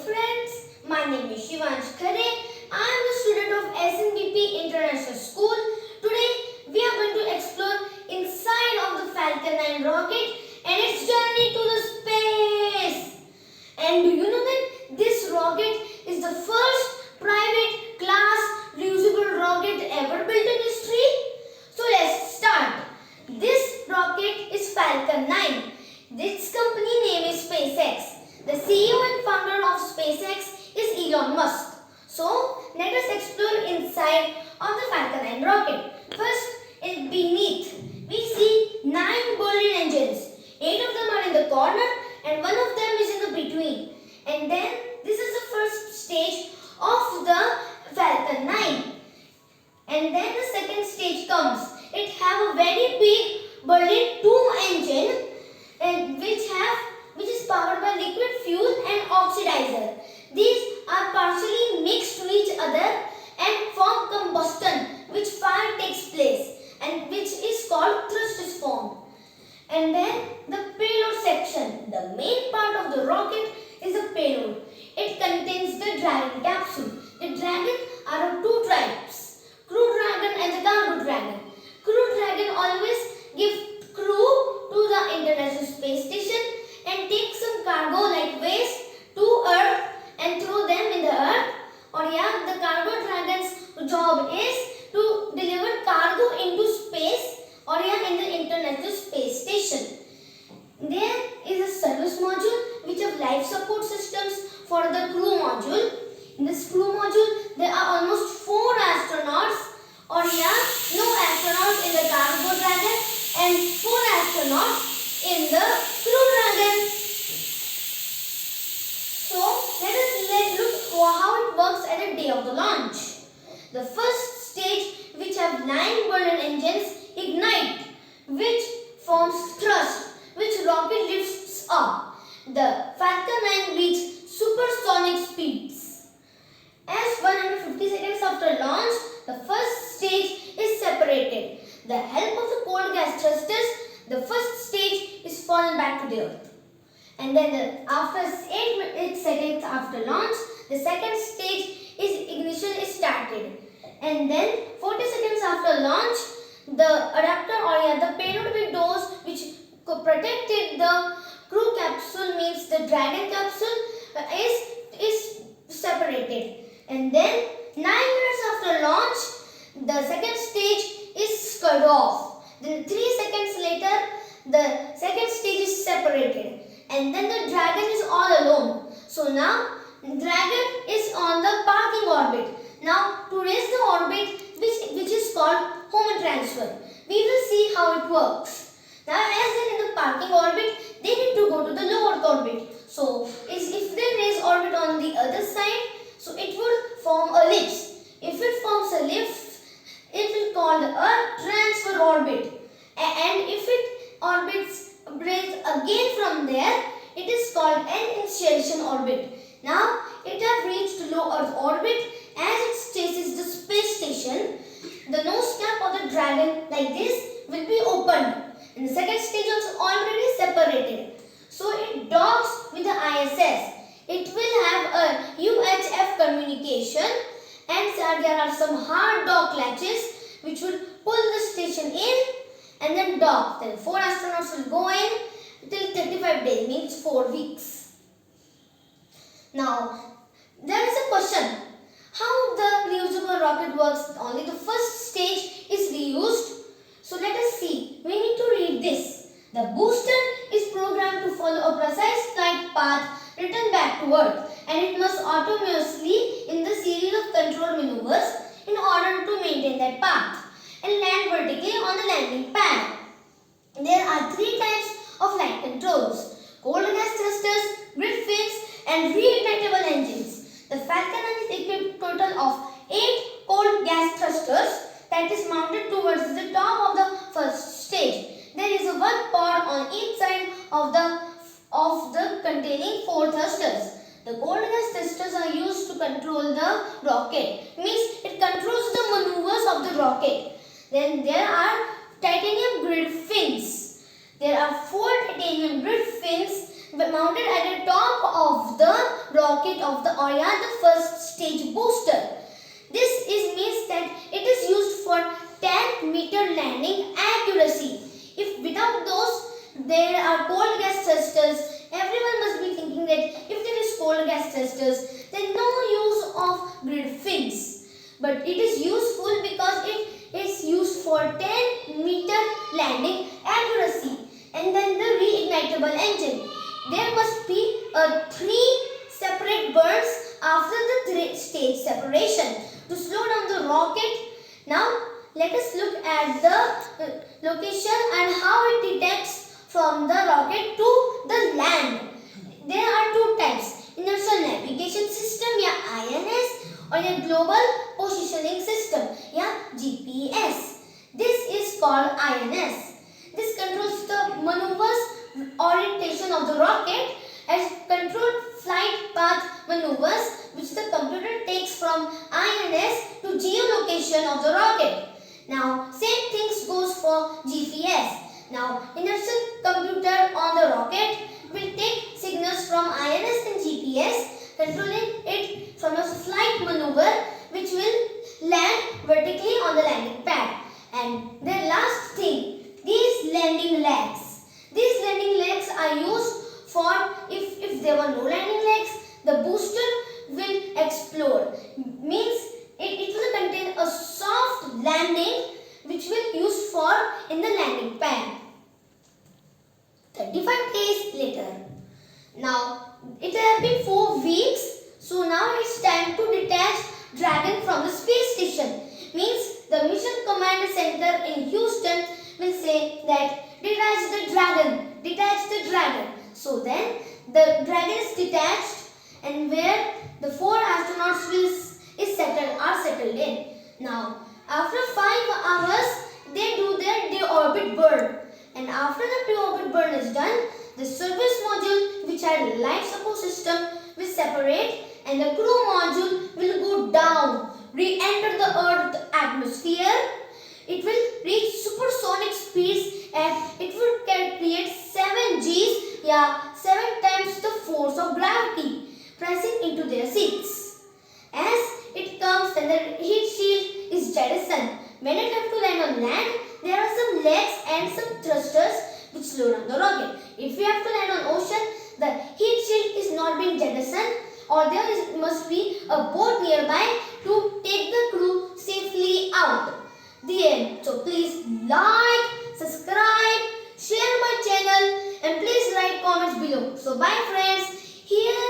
friends, my name is Shivansh Khare. I am a student of SNBP International School. Today we are going to explore inside of the Falcon 9 rocket and its journey to the space. And do you know that this rocket is the first private class reusable rocket ever built in history? So let's start. This rocket is Falcon 9. This company name is SpaceX. The CEO and founder of SpaceX is Elon Musk. So let us explore inside of the Falcon 9 rocket. First, beneath we see 9 Berlin engines. 8 of them are in the corner and 1 of them is in the between. And then this is the first stage of the Falcon 9. And then the second stage comes. It have a very big Berlin 2 engine and which is powered by liquid fuel and oxidizer. These are partially mixed to each other and form combustion, which fire takes place and which is called thrust is formed. And then the payload section. The main part of the rocket is the payload. It contains the Dragon capsule. The Dragon are of 2 types, Crew Dragon and the Cargo Dragon. Crew Dragon always give crew to the International Space Station and take some cargo like waste to Earth and throw them in the Earth. Or the Cargo Dragon's job is to deliver cargo into space or in the International Space Station. There is a service module which have life support systems for the crew module. In this crew module, there are almost 4 astronauts or no astronauts in the Cargo Dragon and 4 astronauts in the Crew Dragon. So let us look how it works at the day of the launch. The first stage, which have 9 Berlin engines, ignite, which forms thrust, which rocket lifts up. The Falcon 9 reaches supersonic speeds. As 150 seconds after launch, the first stage is separated. The help of the cold gas thrusters, the first stage is fallen back to the Earth. And then after 8 seconds after launch, the second stage is ignition is started. And then 40 seconds after launch, the adapter or the payload windows which protected the crew capsule, means the Dragon capsule, is separated. And then 9 minutes after launch, the second stage is cut off. Then 3 seconds later, the second stage is separated. And then the Dragon is all alone. So now Dragon is on the parking orbit. Now to raise the orbit, which is called Hohmann transfer, we will see how it works. Now as they are in the parking orbit, they need to go to the lower orbit. So if they raise orbit on the other side, so it will form a ellipse. If it forms a ellipse, it will called a transfer orbit. And if it orbits breaks again from there, it is called an initiation orbit. Now it has reached low Earth orbit. As it chases the space station, the nose cap of the Dragon like this will be opened. And the second stage also already separated. So it docks with the ISS. It will have a UHF communication and there are some hard dock latches which will pull the station in and then dock. Then 4 astronauts will go in till 35 days, means 4 weeks. Now, there is a question. How the reusable rocket works? Only the first stage is reused. So let us see. We need to read this. The booster is programmed to follow a precise flight path return back to Earth, and it must autonomously in the series of control maneuvers in order to maintain that path and land vertically on the landing pad. There are 3 types of flight controls: cold gas thrusters, grid fins and reignitable engines. The Falcon 9 is equipped total of 8 cold gas thrusters that is mounted towards the top of the first stage. There is a 1 pod on each side of the containing 4 thrusters. The cold gas thrusters are used to control the rocket, means it controls the maneuvers of the rocket. Then there are titanium grid fins. There are 4 titanium grid fins mounted at the top of the rocket rocket of the first stage booster. This means that it is used for 10-meter landing accuracy. If without those there are cold gas thrusters, everyone must be thinking that if there is cold gas thrusters, then no use of grid fins. But it is useful because it is used for 10-meter landing accuracy. And then the reignitable engine. There must be 3 separate burns after the 3-stage separation to slow down the rocket. Now let us look at the location and how it detects from the rocket to the land. There are 2 types: inertial navigation system या INS or a global positioning system या GPS. This is called INS. This controls the maneuvers orientation of the rocket as controlled flight path maneuvers which the computer takes from INS to geolocation of the rocket. Now same things goes for GPS. Now inertial computer on the rocket will take signals from INS and GPS, controlling it from a flight maneuver which will land vertically on the landing pad. And the last thing, these landing legs. These landing legs are used for if there were no landing legs, the booster will explode. Means it will contain a soft landing which will use for in the landing pad. 35 days later. Now it has been 4 weeks, so now it's time to detach Dragon from the space station. Means the Mission Command Center in Houston will say that detach the Dragon, detach the Dragon. So then the Dragon is detached and where the 4 astronauts are settled in. Now after 5 hours they do their de-orbit burn, and after the de-orbit burn is done, the service module which had life support system will separate and the crew module will go down, re-enter the Earth atmosphere. It will reach supersonic speeds and it will create 7 Gs, 7 times the force of gravity, pressing into their seats. As it comes, then the heat shield is jettisoned. When it has to land on land, there are some legs and some thrusters which slow down the rocket. If we have to land on ocean, the heat shield is not being jettisoned, or must be a boat nearby to take the crew safely out. The end. So please like, subscribe, share my channel and please write comments below. So bye friends. Here